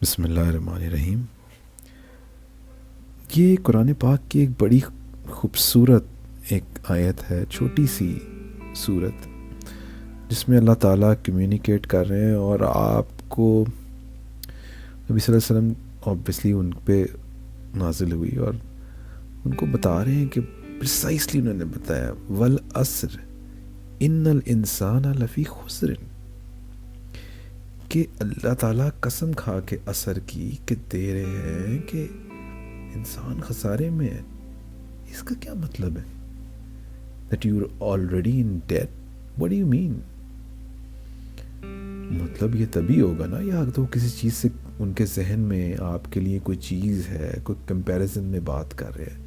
بسم اللہ الرحمن الرحیم۔ یہ قرآن پاک کی ایک بڑی خوبصورت ایک آیت ہے، چھوٹی سی صورت، جس میں اللہ تعالیٰ کمیونیکیٹ کر رہے ہیں اور آپ کو نبی صلی اللہ علیہ وسلم اوبیسلی ان پہ نازل ہوئی اور ان کو بتا رہے ہیں کہ پریسائسلی انہوں نے بتایا والعصر ان الانسان لفی خسر، کہ اللہ تعالیٰ قسم کھا کے عصر کی کہ دے رہے ہیں کہ انسان خسارے میں ہے۔ اس کا کیا مطلب ہے؟ that you're already in debt? what do you mean؟ مطلب یہ تبھی ہوگا نا، یا تو کسی چیز سے ان کے ذہن میں آپ کے لیے کوئی چیز ہے، کوئی کمپیریزن میں بات کر رہے ہیں۔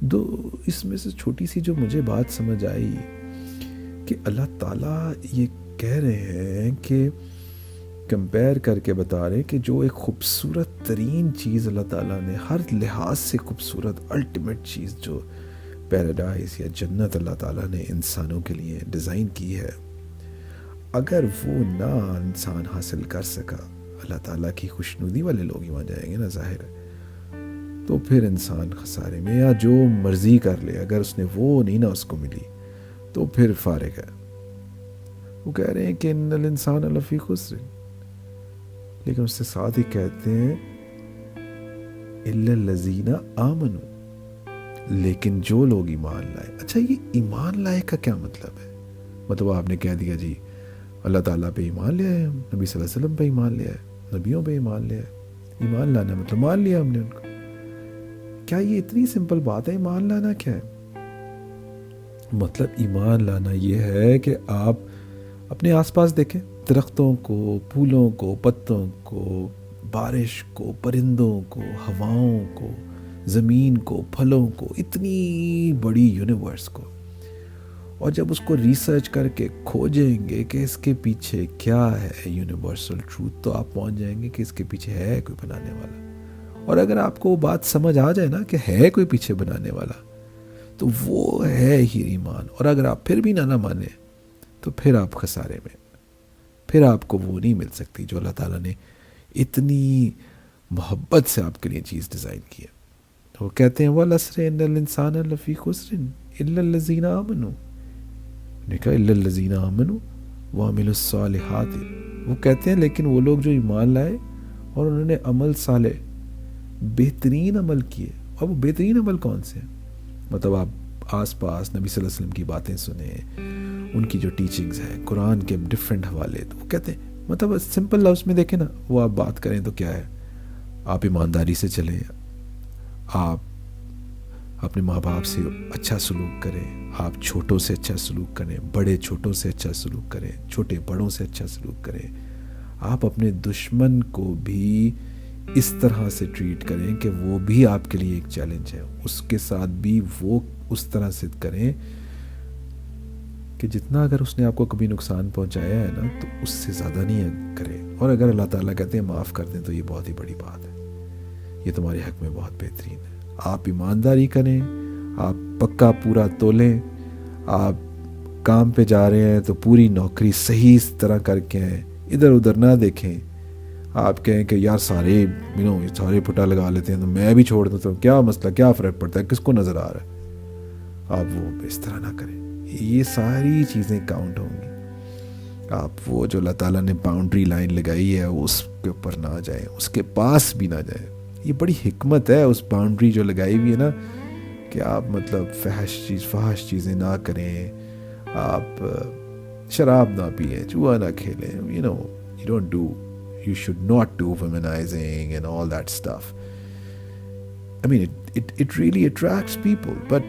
دو اس میں سے چھوٹی سی جو مجھے بات سمجھ آئی کہ اللہ تعالیٰ یہ کہہ رہے ہیں کہ کمپیئر کر کے بتا رہے ہیں کہ جو ایک خوبصورت ترین چیز اللہ تعالیٰ نے ہر لحاظ سے خوبصورت الٹیمیٹ چیز جو پیراڈائز یا جنت اللہ تعالیٰ نے انسانوں کے لیے ڈیزائن کی ہے، اگر وہ نہ انسان حاصل کر سکا، اللہ تعالیٰ کی خوشنودی والے لوگ ہی وہاں جائیں گے نا، ظاہر ہے، تو پھر انسان خسارے میں، یا جو مرضی کر لے، اگر اس نے وہ نہیں نا اس کو ملی تو پھر فارغ ہے۔ وہ کہہ رہے ہیں کہ ان الانسان لفی خسر، لیکن اس سے ساتھ ہی کہتے ہیں الا الذین آمنوا، لیکن جو لوگ ایمان لائے۔ اچھا، یہ ایمان لائے کا کیا مطلب ہے؟ مطلب آپ نے کہہ دیا جی اللہ تعالیٰ پہ ایمان لیا ہے، نبی صلی اللہ علیہ وسلم پہ ایمان لیا ہے، نبیوں پہ ایمان لیا ہے۔ ایمان لانا مطلب مان لیا ہم نے ان کو۔ کیا یہ اتنی سمپل بات ہے؟ ایمان لانا کیا ہے؟ مطلب ایمان لانا یہ ہے کہ آپ اپنے آس پاس دیکھیں، درختوں کو، پھولوں کو، پتوں کو، بارش کو، پرندوں کو، ہواؤں کو، زمین کو، پھلوں کو، اتنی بڑی یونیورس کو، اور جب اس کو ریسرچ کر کے کھوجیں گے کہ اس کے پیچھے کیا ہے یونیورسل ٹروتھ، تو آپ پہنچ جائیں گے کہ اس کے پیچھے ہے کوئی بنانے والا۔ اور اگر آپ کو وہ بات سمجھ آ جائے نا کہ ہے کوئی پیچھے بنانے والا، تو وہ ہے ہی ایمان۔ اور اگر آپ پھر بھی نہ مانیں تو پھر آپ خسارے میں، پھر آپ کو وہ نہیں مل سکتی جو اللہ تعالیٰ نے اتنی محبت سے آپ کے لیے چیز ڈیزائن کی ہے۔ وہ کہتے ہیں والعصر ان الانسان لفی خسر الا الذین آمنوا، نے کہا الا الذین آمنوا وعملوا الصالحات، وہ کہتے ہیں لیکن وہ لوگ جو ایمان لائے اور انہوں نے عمل صالح، بہترین عمل کیے۔ اور وہ بہترین عمل کون سے ہیں؟ مطلب آپ آس پاس نبی صلی اللہ علیہ وسلم کی باتیں سنیں، ان کی جو ٹیچنگز ہیں، قرآن کے ڈفرینٹ حوالے، تو وہ کہتے ہیں مطلب سمپل لفظ میں دیکھیں نا، وہ آپ بات کریں تو کیا ہے؟ آپ ایمانداری سے چلیں، آپ اپنے ماں باپ سے اچھا سلوک کریں، آپ چھوٹوں سے اچھا سلوک کریں، بڑے چھوٹوں سے اچھا سلوک کریں، چھوٹے بڑوں سے اچھا سلوک کریں، آپ اپنے دشمن کو بھی اس طرح سے ٹریٹ کریں کہ وہ بھی آپ کے لیے ایک چیلنج ہے، اس کے ساتھ بھی وہ اس طرح سے کریں کہ جتنا اگر اس نے آپ کو کبھی نقصان پہنچایا ہے نا تو اس سے زیادہ نہیں کرے۔ اور اگر اللہ تعالیٰ کہتے ہیں معاف کر دیں تو یہ بہت ہی بڑی بات ہے، یہ تمہارے حق میں بہت بہترین ہے۔ آپ ایمانداری کریں، آپ پکا پورا تولیں، آپ کام پہ جا رہے ہیں تو پوری نوکری صحیح اس طرح کر کے ہیں، ادھر ادھر نہ دیکھیں۔ آپ کہیں کہ یار سارے سارے پھٹا لگا لیتے ہیں تو میں بھی چھوڑ دوں تو کیا مسئلہ، کیا فرق پڑتا ہے، کس کو نظر آ رہا ہے؟ آپ وہ اس طرح نہ کریں، یہ ساری چیزیں کاؤنٹ ہوں گی۔ آپ وہ جو اللہ تعالیٰ نے باؤنڈری لائن لگائی ہے اس کے اوپر نہ جائیں، اس کے پاس بھی نہ جائیں۔ یہ بڑی حکمت ہے اس باؤنڈری جو لگائی ہوئی ہے نا، کہ آپ مطلب فحش چیزیں نہ کریں، آپ شراب نہ پئیں، جوا نہ کھیلیں، you should not do womanizing and all that stuff. I mean it really attracts people, but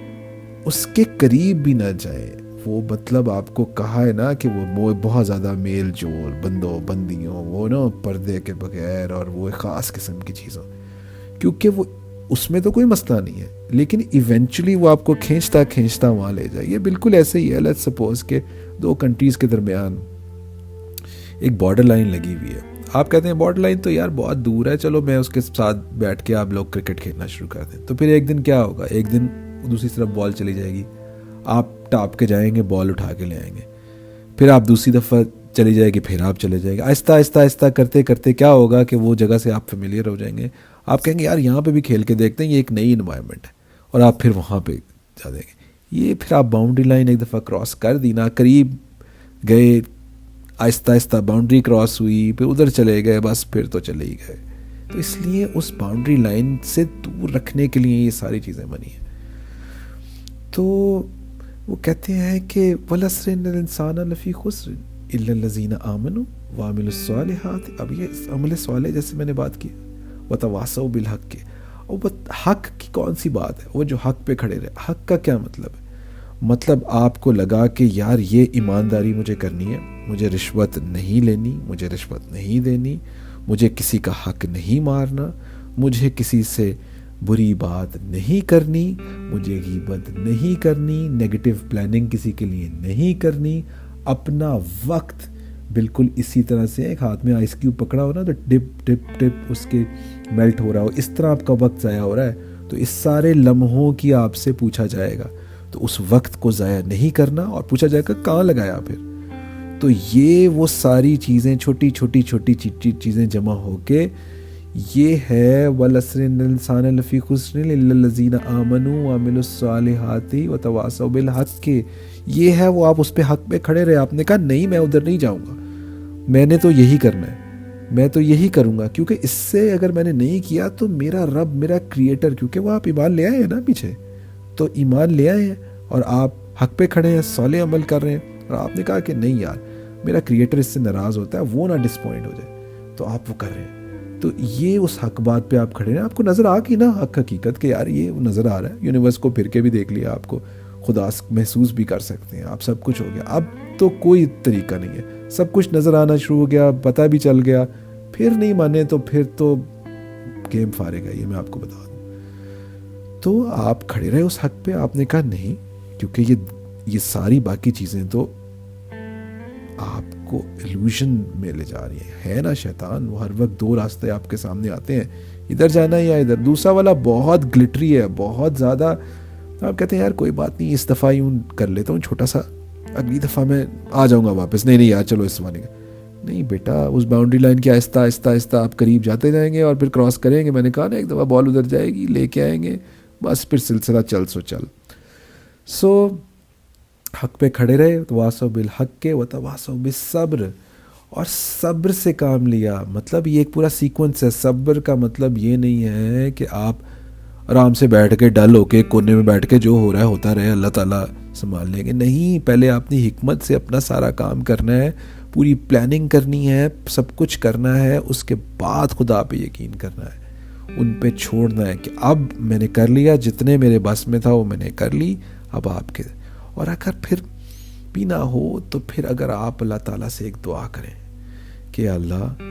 اس کے قریب بھی نہ جائیں۔ وہ مطلب آپ کو کہا ہے نا کہ وہ بہت زیادہ میل جول، بندوں بندیوں، وہ نا پردے کے بغیر، اور وہ خاص قسم کی چیزوں، کیونکہ وہ اس میں تو کوئی مسئلہ نہیں ہے، لیکن ایونچولی وہ آپ کو کھینچتا وہاں لے جائے۔ یہ بالکل ایسے ہی ہے، لیٹس سپوز کہ دو کنٹریز کے درمیان ایک بارڈر لائن لگی ہوئی ہے۔ آپ کہتے ہیں بارڈر لائن تو یار بہت دور ہے، چلو میں اس کے ساتھ بیٹھ کے آپ لوگ کرکٹ کھیلنا شروع کر دیں، تو پھر ایک دن کیا ہوگا؟ ایک دن دوسری طرف بال چلی جائے گی، آپ ٹاپ کے جائیں گے، بال اٹھا کے لے آئیں گے، پھر آپ دوسری دفعہ چلی جائے گی، پھر آپ چلے جائیں گے، آہستہ آہستہ آہستہ کرتے کرتے کیا ہوگا کہ وہ جگہ سے آپ فیملیئر ہو جائیں گے، آپ کہیں گے یار یہاں پہ بھی کھیل کے دیکھتے ہیں، یہ ایک نئی انوائرمنٹ ہے، اور آپ پھر وہاں پہ جا دیں گے۔ یہ پھر آپ باؤنڈری لائن ایک دفعہ کراس کر دی نا، قریب گئے، آہستہ آہستہ باؤنڈری کراس ہوئی، پھر ادھر چلے گئے، بس پھر تو چلے ہی گئے۔ تو اس لیے اس باؤنڈری لائن سے دور رکھنے کے لیے یہ ساری چیزیں بنی ہیں۔ تو وہ کہتے ہیں کہ وَالْعَصْرِ إِنَّ الْإِنسَانَ لَفِي خُسْرٍ إِلَّا الَّذِينَ آمَنُوا وَعَمِلُوا الصَّالِحَاتِ۔ اب یہ عمل صالح جیسے میں نے بات کی، وَتَوَاصَوْا بِالْحَقِّ، اور حق کی کون سی بات ہے؟ وہ جو حق پہ کھڑے رہے۔ حق کا کیا مطلب ہے؟ مطلب آپ کو لگا کہ یار یہ ایمانداری مجھے کرنی ہے، مجھے رشوت نہیں لینی، مجھے رشوت نہیں دینی، مجھے کسی کا حق نہیں مارنا، مجھے کسی سے بری بات نہیں کرنی، مجھے غیبت نہیں کرنی، نیگیٹو پلاننگ کسی کے لیے نہیں کرنی، اپنا وقت بالکل اسی طرح سے ایک ہاتھ میں آئس کیوب پکڑا ہو نا تو ڈپ ڈپ ڈپ اس کے میلٹ ہو رہا ہو، اس طرح آپ کا وقت ضائع ہو رہا ہے، تو اس سارے لمحوں کی آپ سے پوچھا جائے گا، تو اس وقت کو ضائع نہیں کرنا، اور پوچھا جائے گا کہاں لگایا پھر۔ تو یہ وہ ساری چیزیں چھوٹی چھوٹی چھوٹی چیزیں جمع ہو کے یہ ہے وَالْعَصْرِ إِنَّ الْإِنسَانَ لَفِي خُسْرٍ إِلَّا الَّذِينَ آمَنُوا وَعَمِلُوا الصَّالِحَاتِ وَتَوَاصَوْا بِالْحَقِّ۔ یہ ہے وہ، آپ اس پہ حق پہ کھڑے رہے، آپ نے کہا نہیں میں ادھر نہیں جاؤں گا، میں نے تو یہی کرنا ہے، میں تو یہی کروں گا، کیونکہ اس سے اگر میں نے نہیں کیا تو میرا رب، میرا کریٹر، کیونکہ وہ آپ ایمان لے آئے ہیں نا پیچھے، تو ایمان لے آئے ہیں اور آپ حق پہ کھڑے ہیں، صالح عمل کر رہے ہیں، اور آپ نے کہا کہ نہیں یار میرا کریٹر اس سے ناراض ہوتا ہے، وہ نہ ڈسپوائنٹ ہو جائے، تو آپ وہ کر رہے ہیں۔ تو یہ اس حق بات پہ آپ کھڑے ہیں، آپ کو نظر آ گئی نا حق حقیقت کہ یار یہ نظر آ رہا ہے، یونیورس کو پھر کے بھی دیکھ لیا، آپ کو خدا محسوس بھی کر سکتے ہیں آپ، سب کچھ ہو گیا، اب تو کوئی طریقہ نہیں ہے، سب کچھ نظر آنا شروع ہو گیا، پتہ بھی چل گیا، پھر نہیں مانے تو پھر تو گیم فارغ ہے، یہ میں آپ کو بتا دوں۔ تو آپ کھڑے رہے اس حق پہ، آپ نے کہا نہیں، کیونکہ یہ ساری باقی چیزیں تو آپ کو ایلوژن میں لے جا رہی ہے نا، شیطان وہ ہر وقت دو راستے آپ کے سامنے آتے ہیں، ادھر جانا یا ادھر، دوسرا والا بہت گلٹری ہے، بہت زیادہ، آپ کہتے ہیں یار کوئی بات نہیں، اس دفعہ یوں کر لیتا ہوں چھوٹا سا، اگلی دفعہ میں آ جاؤں گا واپس، نہیں یار چلو اس زمانے کا نہیں بیٹا، اس باؤنڈری لائن کے آہستہ آہستہ آہستہ آپ قریب جاتے جائیں گے، اور پھر کراس کریں گے، میں نے کہا نا ایک دفعہ بال ادھر جائے گی، لے کے آئیں گے، بس پھر سلسلہ چل سو چل۔ سو حق پہ کھڑے رہے، وتواصوا بالحق وتواصوا بالصبر، اور صبر سے کام لیا، مطلب یہ ایک پورا سیکوینس ہے۔ صبر کا مطلب یہ نہیں ہے کہ آپ آرام سے بیٹھ کے ڈل ہو کے کونے میں بیٹھ کے جو ہو رہا ہے ہوتا رہے، اللہ تعالیٰ سنبھال لیں گے، نہیں، پہلے آپ نے حکمت سے اپنا سارا کام کرنا ہے، پوری پلاننگ کرنی ہے، سب کچھ کرنا ہے، اس کے بعد خدا پہ یقین کرنا ہے، ان پہ چھوڑنا ہے کہ اب میں نے کر لیا، جتنے میرے بس میں تھا وہ میں نے کر لی، اب آپ کے، اور اگر پھر بھی نہ ہو تو پھر اگر آپ اللہ تعالیٰ سے ایک دعا کریں کہ اللہ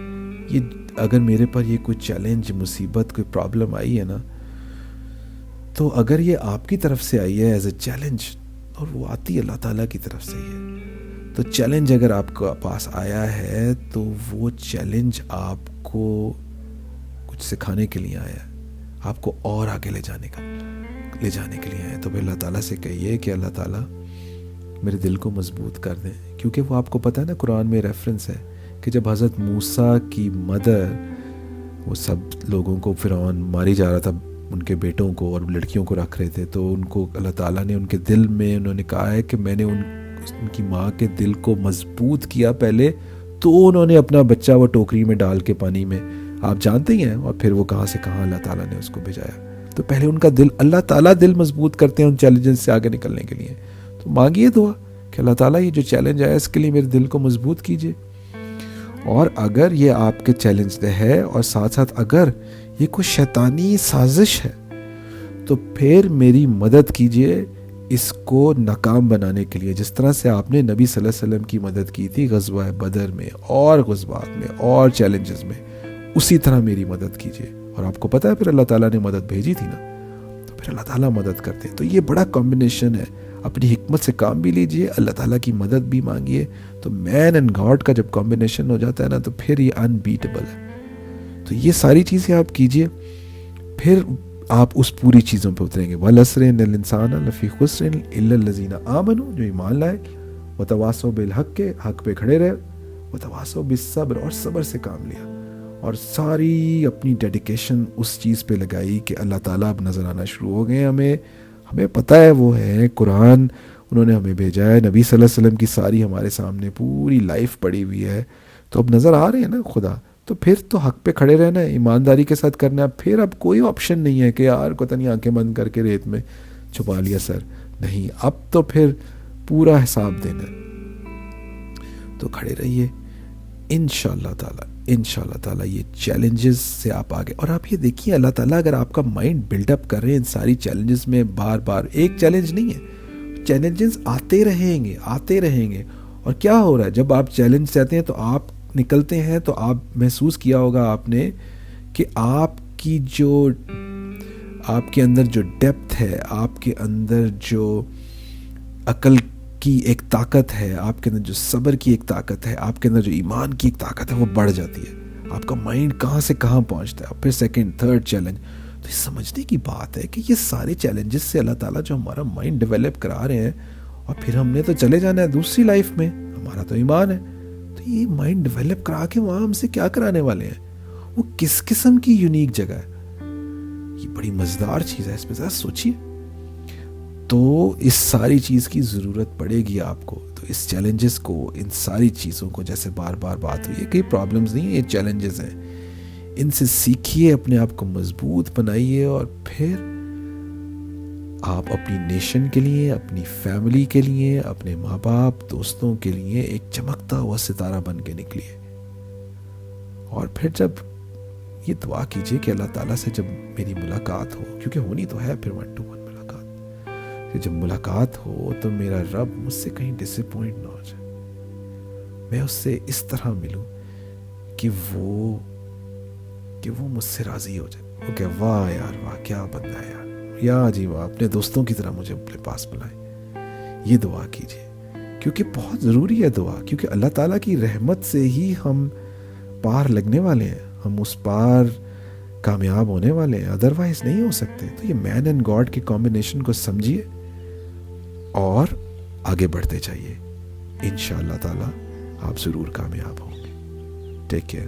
یہ اگر میرے پر یہ کوئی چیلنج، مصیبت، کوئی پرابلم آئی ہے نا، تو اگر یہ آپ کی طرف سے آئی ہے ایز اے چیلنج، اور وہ آتی اللہ تعالیٰ کی طرف سے ہی ہے، تو چیلنج اگر آپ کے پاس آیا ہے تو وہ چیلنج آپ کو کچھ سکھانے کے لیے آیا ہے، آپ کو اور آگے لے جانے کے لیے آیا ہے، تو پھر اللہ تعالیٰ سے کہیے کہ اللہ تعالیٰ میرے دل کو مضبوط کر دیں، کیونکہ وہ آپ کو پتہ ہے نا، قرآن میں ریفرنس ہے کہ جب حضرت موسیٰ کی مدر، وہ سب لوگوں کو فرعون ماری جا رہا تھا، ان کے بیٹوں کو اور لڑکیوں کو رکھ رہے تھے، تو ان کو اللہ تعالیٰ نے ان کے دل میں، انہوں نے کہا ہے کہ میں نے ان کی ماں کے دل کو مضبوط کیا پہلے، تو انہوں نے اپنا بچہ وہ ٹوکری میں ڈال کے پانی میں، آپ جانتے ہی ہیں، اور پھر وہ کہاں سے کہاں اللہ تعالیٰ نے اس کو بھیجایا۔ تو پہلے ان کا دل، اللہ تعالیٰ دل مضبوط کرتے ہیں ان چیلنجز سے آگے نکلنے کے لیے، تو مانگیے دعا کہ اللہ تعالیٰ یہ جو چیلنج آیا اس کے لیے میرے دل کو مضبوط کیجیے، اور اگر یہ آپ کے چیلنج ہے اور ساتھ ساتھ اگر یہ کوئی شیطانی سازش ہے تو پھر میری مدد کیجیے اس کو ناکام بنانے کے لیے، جس طرح سے آپ نے نبی صلی اللہ علیہ وسلم کی مدد کی تھی غزوہ بدر میں اور غزوات میں اور چیلنجز میں، اسی طرح میری مدد کیجیے۔ اور آپ کو پتہ ہے پھر اللہ تعالیٰ نے مدد بھیجی تھی نا، تو پھر اللہ تعالیٰ مدد کرتے ہیں۔ تو یہ بڑا کمبینیشن ہے، اپنی حکمت سے کام بھی لیجئے، اللہ تعالیٰ کی مدد بھی مانگیے، تو مین اینڈ گاڈ کا جب کمبینیشن ہو جاتا ہے نا تو پھر یہ انبیٹیبل ہے۔ تو یہ ساری چیزیں آپ کیجئے، پھر آپ اس پوری چیزوں پہ اتریں گے۔ وَالْعَصْرِ إِنَّ الْإِنسَانَ لَفِي خُسْرٍ إِلَّا الَّذِينَ آمَنُوا، جو ایمان لائے، وَتَوَاصَوْا بِالْحَقِّ، حق پہ کھڑے رہے، وتواصوا بالصبر، اور صبر سے کام لیا، اور ساری اپنی ڈیڈیکیشن اس چیز پہ لگائی کہ اللہ تعالیٰ اب نظر آنا شروع ہو گئے. ہمیں پتہ ہے وہ ہے قرآن انہوں نے ہمیں بھیجا ہے، نبی صلی اللہ علیہ وسلم کی ساری ہمارے سامنے پوری لائف پڑی ہوئی ہے، تو اب نظر آ رہے ہیں نا خدا. تو پھر تو حق پہ کھڑے رہنا ہے، ایمانداری کے ساتھ کرنا ہے. پھر اب کوئی آپشن نہیں ہے کہ یار کو نہیں آنکھیں بند کر کے ریت میں چھپا لیا سر. نہیں، اب تو پھر پورا حساب دینا ہے. تو کھڑے رہیے انشاءاللہ تعالیٰ یہ چیلنجز سے آپ آگے. اور آپ یہ دیکھیے اللہ تعالیٰ اگر آپ کا مائنڈ بلڈ اپ کر رہے ہیں ان ساری چیلنجز میں، بار بار ایک چیلنج نہیں ہے، چیلنجز آتے رہیں گے. اور کیا ہو رہا ہے جب آپ چیلنج سے آتے ہیں تو آپ نکلتے ہیں، تو آپ محسوس کیا ہوگا آپ نے کہ آپ کے اندر جو ڈیپتھ ہے، آپ کے اندر جو عقل کی ایک طاقت ہے، آپ کے اندر جو صبر کی ایک طاقت ہے، آپ کے اندر جو ایمان کی ایک طاقت ہے، وہ بڑھ جاتی ہے. آپ کا مائنڈ کہاں سے کہاں پہنچتا ہے. پھر سیکنڈ تھرڈ چیلنج. تو یہ سمجھنے کی بات ہے کہ یہ سارے چیلنجز سے اللہ تعالیٰ جو ہمارا مائنڈ ڈیولپ کرا رہے ہیں، اور پھر ہم نے تو چلے جانا ہے دوسری لائف میں، ہمارا تو ایمان ہے. تو یہ مائنڈ ڈیولپ کرا کے وہاں ہم سے کیا کرانے والے ہیں، وہ کس قسم کی یونیک جگہ ہے. یہ بڑی مزیدار چیز ہے، اس پہ ذرا سوچیے. تو اس ساری چیز کی ضرورت پڑے گی آپ کو. تو اس چیلنجز کو، ان ساری چیزوں کو، جیسے بار بار بات ہوئی ہے کہ پرابلمز نہیں ہیں، یہ چیلنجز ہیں، ان سے سیکھیے، اپنے آپ کو مضبوط بنائیے، اور پھر آپ اپنی نیشن کے لیے، اپنی فیملی کے لیے، اپنے ماں باپ دوستوں کے لیے ایک چمکتا ہوا ستارہ بن کے نکلیے. اور پھر جب یہ دعا کیجئے کہ اللہ تعالیٰ سے جب میری ملاقات ہو، کیونکہ ہونی تو ہے پھر 1 to 1 ملاقات، کہ جب ملاقات ہو تو میرا رب مجھ سے کہیں ڈس اپوائنٹ نہ ہو جائے. میں اس سے اس طرح ملوں کہ وہ مجھ سے راضی ہو جائے. وہ کہ واہ یار، واہ کیا بندہ ہے یار، یا جی واہ، اپنے دوستوں کی طرح مجھے اپنے پاس بلائے. یہ دعا کیجئے، کیونکہ بہت ضروری ہے دعا، کیونکہ اللہ تعالیٰ کی رحمت سے ہی ہم پار لگنے والے ہیں، ہم اس پار کامیاب ہونے والے ہیں، ادروائز نہیں ہو سکتے. تو یہ مین اینڈ گاڈ کے کمبینیشن کو سمجھیے اور آگے بڑھتے چاہیے. انشاءاللہ تعالیٰ آپ ضرور کامیاب ہوں گے. Take care.